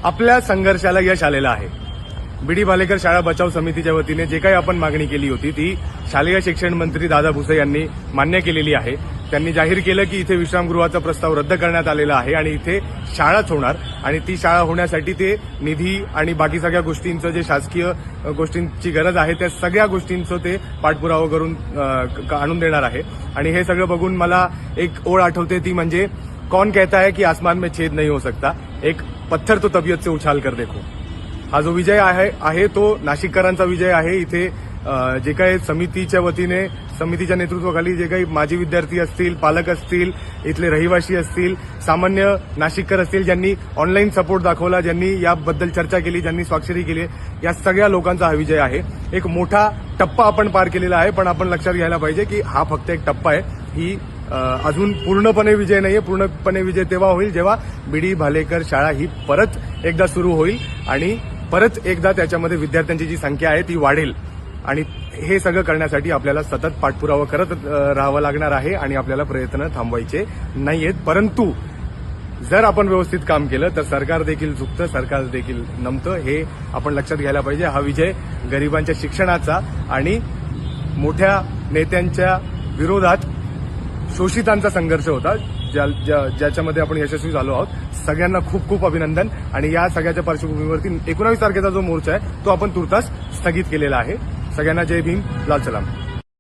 आपल्या संघर्षाला यश आलेलं आहे। बीडी भालेकर शाळा बचाव समितीच्या वतीने जे काही आपण मागणी केली होती ती शालेय शिक्षण मंत्री दादा भुसे यांनी मान्य केलेली आहे। त्यांनी जाहीर केलं की इथे विश्रामगृहाचा प्रस्ताव रद्द करण्यात आलेला आहे आणि इथे शाळाच होणार आणि ती शाळा होण्यासाठी ते निधी आणि बाकी सगळ्या गोष्टींचं जे शासकीय गोष्टींची गरज आहे त्या सगळ्या गोष्टींचं ते पाठपुरावा करून आणून देणार आहे। आणि हे सगळं बघून मला एक ओळ आठवते ती म्हणजे कौन कहता है कि आसमान में छेद नहीं हो सकता, एक पत्थर तो तबीयत से उछाल कर देखो। हा जो विजय आहे तो नाशिककरांचा विजय आहे। इथे जे काही समितीच्या वतीने समितीच्या नेतृत्वाखाली जे काही माजी विद्यार्थी असतील, पालक असतील, इथले रहिवासी असतील, सामान्य नाशिककर असतील, ज्यांनी ऑनलाईन सपोर्ट दाखवला, ज्यांनी याबद्दल चर्चा केली, ज्यांनी स्वाक्षरी केली, या सगळ्या लोकांचा हा विजय आहे। एक मोठा टप्पा आपण पार केलेला आहे, पण आपण लक्षात घ्यायला पाहिजे की हा फक्त एक टप्पा आहे। ही अजून पूर्णपणे विजय नाहीये। पूर्णपणे विजय तेव्हा होईल जेव्हा बीडी भालेकर शाळा ही परत एकदा सुरू होईल आणि परत एकदा त्याच्यामध्ये विद्यार्थ्यांची जी संख्या आहे ती वाढेल। आणि हे सगळं करण्यासाठी आपल्याला सतत पाठपुरावा करत राहावं लागणार आहे आणि आपल्याला प्रयत्न थांबवायचे नाहीयेत। परंतु जर आपण व्यवस्थित काम केलं तर सरकार देखील झुकतं, सरकार देखील नमतं, हे आपण लक्षात घ्यायला पाहिजे। हा विजय गरिबांच्या शिक्षणाचा आणि मोठ्या नेत्यांच्या विरोधात शोषितांचा संघर्ष होता, ज्याच्यामध्ये आपण यशस्वी झालो आहोत। सगळ्यांना खूप खूप अभिनंदन। आणि या सगळ्याच्या पार्श्वभूमीवरती 19 तारखेचा जो मोर्चा आहे तो आपण तुर्तास स्थगित केलेला आहे। सगळ्यांना जय भीम, लाल सलाम।